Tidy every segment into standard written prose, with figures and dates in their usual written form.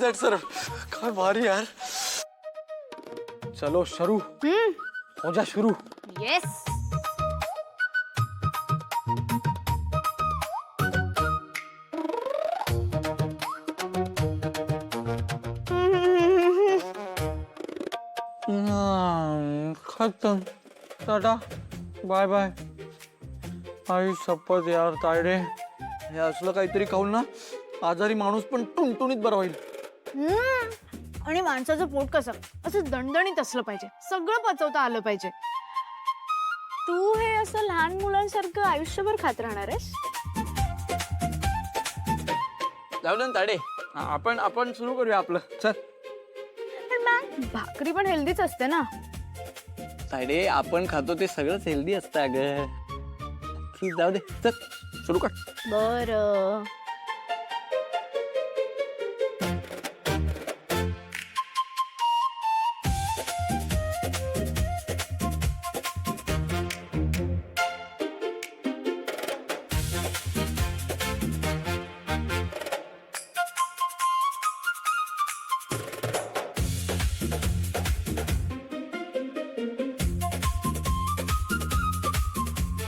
Set sir, काय भारी यार. चलो शुरू. हो जा शुरू. येस. खत्म. Tata bye bye. आई शपथ यार तायडे, हे असलं काहीतरी खाऊन ना आजारी माणूस पण टुणटुणीत बरा होईल. आणि माणसाचं पोट कसं असं दणदणीत असलं पाहिजे, सगळं पचवता आलं पाहिजे. तू हे असं लहान मुलांसारखं आयुष्यभर खात राहणार आहेस? जाऊ दे ना तायडे, आपण सुरू करूया आपलं. चल पण मॅम, भाकरी पण हेल्दीच असते ना. तायडे, आपण खातो ते सगळंच हेल्दी असतं अगं. जाऊ दे, चल सुरू कर. बरं.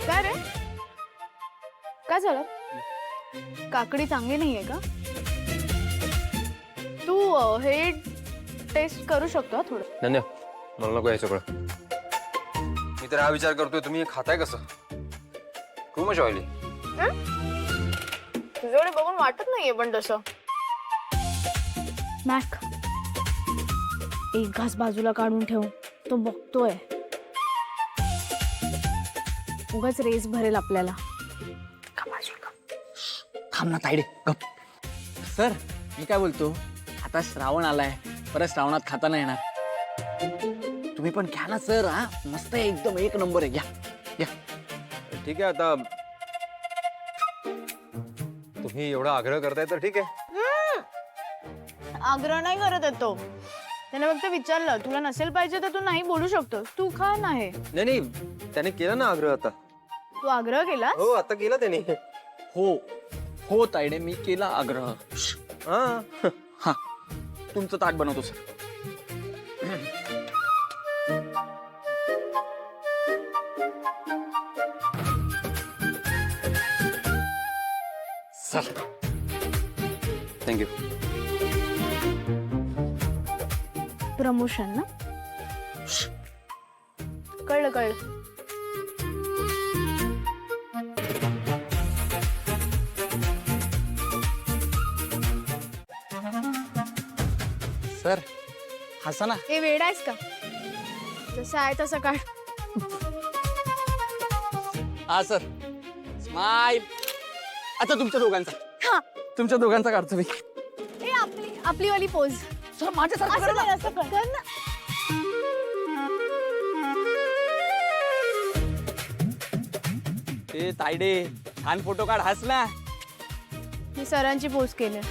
काय रे, काय झालं? काकडी चांगली नाहीये का? तू हे टेस्ट करू शकतो थोडं. धन्य, मला नको यायचं सगळं. मी तर हा विचार करतोय, तुम्ही खाताय कसं? Too much oily. तुझ्याकडे बघून वाटत नाहीये पण तसं. मॅक, एक घास बाजूला काढून ठेव, तो बघतोय. उगाच रेस भरेल आपल्याला. थांब ना तायडे, गप. सर मी काय बोलतो, आता श्रावण आलाय, परत श्रावणात खाता नाही येणार. तुम्ही पण घ्या ना सर. हा मस्त आहे, एकदम एक नंबर आहे. घ्या घ्या. ठीक आहे, आता तुम्ही एवढा आग्रह करताय तर ठीक आहे. आग्रह नाही करत आहे तो. त्याने फक्त विचारलं, तुला नसेल पाहिजे तर तू नाही बोलू शकतो. तू खा ना हे. नाही, त्याने केला ना आग्रह आता. तू आग्रह केला? हो, आता केला त्याने. हो हो तायडे, मी केला आग्रह. हा हा, तुमचं ताट बनवतो सर. Sir thank you. प्रमोशन ना? कळलं कळलं. सर हसा ना. हे वेड आहेस का? जसं आहे तसं काढ. हा सर, स्माइल. आता तुमच्या दोघांचा. हा, तुमच्या दोघांचा काढतो मी. हे आपली वाली पोज. सर माझ्यासारखं असं करा कर, ना. असं कर ना. ए तायडे, छान फोटो काढ, हस ना. मी सरांची पोज केली.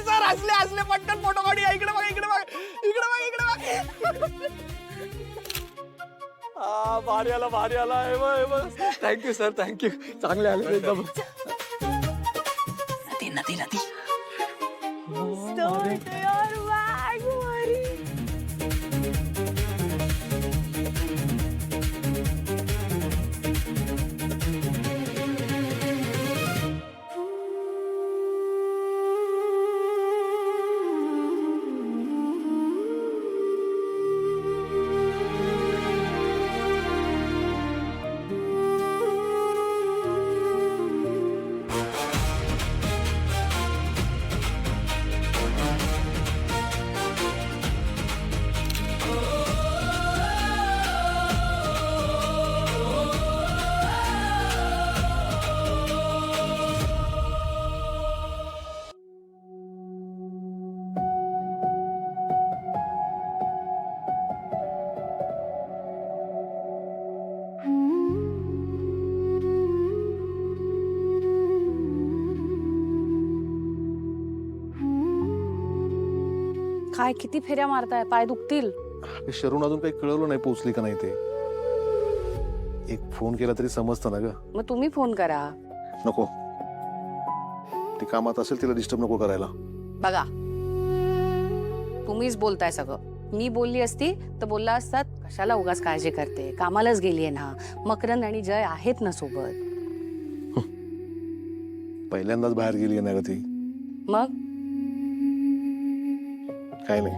सर हसले पटकन फोटो काढूया. इकडे बघ, इकडे बघ, इकडे बघ, इकडे बघ. हा, भारी आला. Thank you sir, thank you. चांगले आले एकदम. नदी काय किती फेऱ्या मारताय, पाय दुखतील. शरून अजून काही कळवलं नाही, पोहोचली का नाही ते. एक फोन केला तरी समजतं ना ग. मग तुम्ही फोन करा. नको, ती कामात असेल, तिला डिस्टर्ब नको करायला. बघा, तुम्हीच बोलताय सगळं. मी बोलली असती तर बोलला असतात कशाला उगाच काळजी करते, कामालाच गेलीये ना. मकरंद आणि जय आहेत ना सोबत. पहिल्यांदाच बाहेर गेली ना ग ती. मग काय नाही.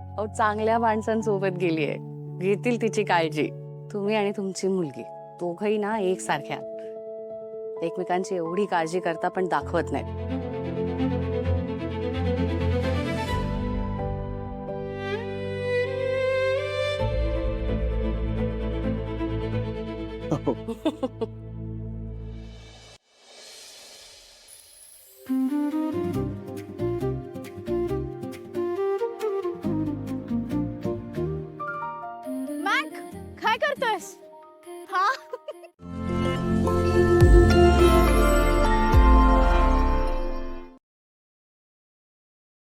अहो, चांगल्या माणसांसोबत गेलीये, घेतील तिची काळजी. तुम्ही आणि तुमची मुलगी दोघही ना एकसारख्या, एकमेकांची एवढी काळजी करता पण दाखवत नाही. मॅक, काय करतोयस? हा